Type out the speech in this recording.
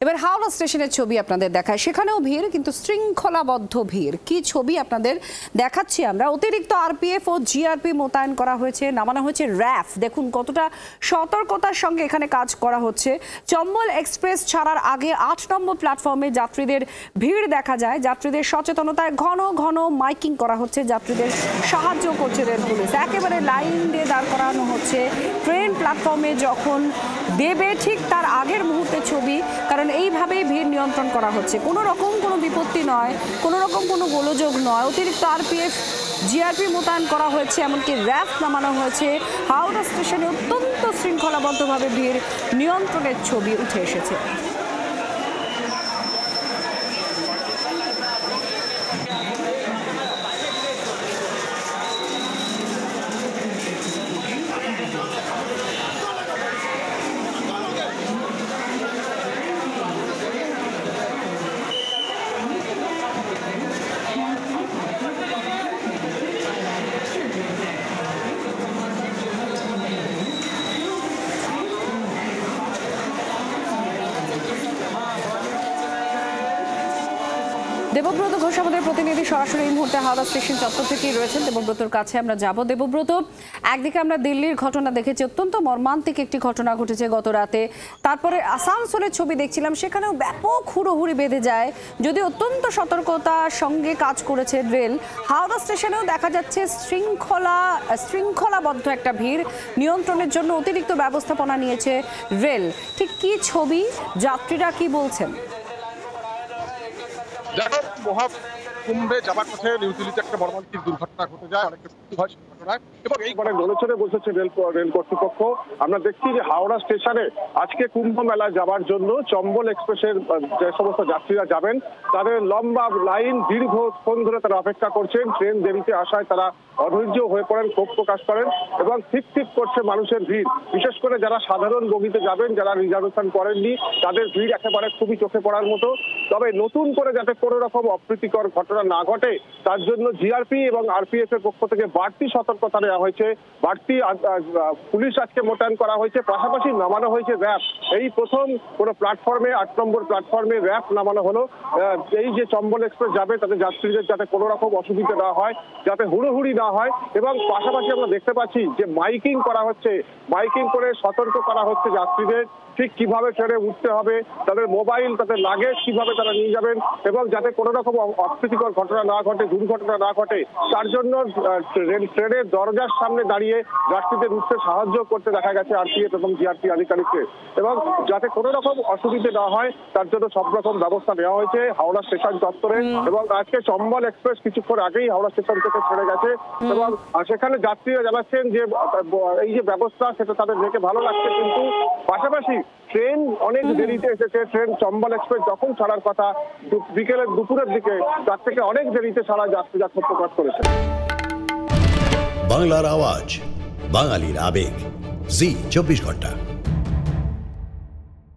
এবার হাওড়া স্টেশনের ছবি আপনাদের দেখায়, সেখানেও ভিড়, কিন্তু শৃঙ্খলাবদ্ধ ভিড়। কি ছবি আপনাদের দেখাচ্ছি আমরা। অতিরিক্ত আরপিএফ ও জিআরপি মোতায়েন করা হয়েছে, নামানো হয়েছে র্যাফ। দেখুন কতটা সতর্কতার সঙ্গে এখানে কাজ করা হচ্ছে। চম্বল এক্সপ্রেস ছাড়ার আগে ৮ নম্বর প্ল্যাটফর্মে যাত্রীদের ভিড় দেখা যায়। যাত্রীদের সচেতনতায় ঘন ঘন মাইকিং করা হচ্ছে, যাত্রীদের সাহায্য করছে রেল পুলিশ। একেবারে লাইন দিয়ে দাঁড় করানো হচ্ছে। ট্রেন প্ল্যাটফর্মে যখন দেবে ঠিক তার আগের মুহূর্তে ছবি, কারণ এইভাবেই ভিড় নিয়ন্ত্রণ করা হচ্ছে। কোনো রকম কোনো বিপত্তি নয়, কোনো রকম কোনো গোলযোগ নয়। অতিরিক্ত আরপিএফ জিআরপি মোতায়েন করা হয়েছে, এমনকি র্যাফ নামানো হয়েছে। হাওড়া স্টেশনে অত্যন্ত শৃঙ্খলাবদ্ধভাবে ভিড় নিয়ন্ত্রণের ছবি উঠে এসেছে। দেবব্রত ঘোষ আমাদের প্রতিনিধি সরাসরি এই মুহূর্তে হাওড়া স্টেশন চত্বর থেকেই রয়েছেন। দেবব্রতর কাছে আমরা যাব। দেবব্রত, একদিকে আমরা দিল্লির ঘটনা দেখেছি, অত্যন্ত মর্মান্তিক একটি ঘটনা ঘটেছে গত রাতে। তারপরে আসানসোলের ছবি দেখছিলাম, সেখানেও ব্যাপক হুড়োহুড়ি বেঁধে যায়, যদি অত্যন্ত সতর্কতার সঙ্গে কাজ করেছে রেল। হাওড়া স্টেশনেও দেখা যাচ্ছে শৃঙ্খলাবদ্ধ একটা ভিড় নিয়ন্ত্রণের জন্য অতিরিক্ত ব্যবস্থাপনা নিয়েছে রেল। ঠিক কি ছবি, যাত্রীরা কি বলছেন? মহাকুম্ভে যাবার পথে নিউ দিল্লিতে একটা মর্মান্তিক দুর্ঘটনা ঘটে যায়, অনেকের মৃত্যু হয় সেই ঘটনায়, এবং এই ঘটনায় নড়েচড়ে বসেছে রেল কর্তৃপক্ষ। আমরা দেখছি যে হাওড়া স্টেশনে আজকে কুম্ভ মেলায় যাবার জন্য চম্বল এক্সপ্রেসের যে সমস্ত যাত্রীরা যাবেন, তাদের লম্বা লাইন, দীর্ঘক্ষণ ধরে তারা অপেক্ষা করছেন। ট্রেন দেরিতে আসায় তারা অধৈর্য হয়ে পড়েন, ক্ষোভ প্রকাশ করেন এবং ঠিক করছে মানুষের ভিড়। বিশেষ করে যারা সাধারণ বগিতে যাবেন, যারা রিজার্ভেশন করেননি, তাদের ভিড় একেবারে খুবই চোখে পড়ার মতো। তবে নতুন করে যাতে কোনো রকম অপ্রীতিকর ঘটনা না ঘটে, তার জন্য জিআরপি এবং আরপিএফ এর পক্ষ থেকে বাড়তি সতর্কতা নেওয়া হয়েছে। বাড়তি পুলিশ আজকে মোতায়েন করা হয়েছে, পাশাপাশি নামানো হয়েছে র্যাফ। এই প্রথম কোনো প্ল্যাটফর্মে ৮ নম্বর প্ল্যাটফর্মে র্যাফ নামানো হলো। এই যে চম্বল এক্সপ্রেস যাবে, তাদের যাত্রীদের যাতে কোনো রকম অসুবিধা না হয়, যাতে হুড়োহুড়ি না হয়, এবং পাশাপাশি আমরা দেখতে পাচ্ছি যে মাইকিং করা হচ্ছে, মাইকিং করে সতর্ক করা হচ্ছে যাত্রীদের ঠিক কিভাবে ট্রেনে উঠতে হবে, তাদের মোবাইল, তাদের লাগেজ কিভাবে তারা নিয়ে যাবেন, এবং যাতে কোনো রকম অপ্রীতিকর ঘটনা না ঘটে, দুর্ঘটনা না ঘটে, তার জন্য ট্রেনের দরজার সামনে দাঁড়িয়ে যাত্রীদের উঠতে সাহায্য করতে দেখা গেছে আরপিএফ এবং জিআরপি আধিকারিককে। এবং যাতে কোনো রকম অসুবিধে না হয়, তার জন্য সব রকম ব্যবস্থা নেওয়া হয়েছে হাওড়া স্টেশন চত্বরে। এবং আজকে চম্বল এক্সপ্রেস কিছুক্ষণ আগেই হাওড়া স্টেশন থেকে ছেড়ে গেছে, এবং সেখানে যাত্রীরা জানাচ্ছেন যে এই যে ব্যবস্থা, সেটা তাদের দেখে ভালো লাগছে। কিন্তু পাশাপাশি ট্রেন অনেক দেরিতে এসেছে। ট্রেন চম্বল এক্সপ্রেস যখন ছাড়ার কথা দুপুরের দিকে, তার থেকে অনেক দেরিতে ছাড়া যাত্রীরা ক্ষোভ প্রকাশ করেছে। বাংলার আওয়াজ, বাঙালির আবেগ, জি 24 ঘন্টা।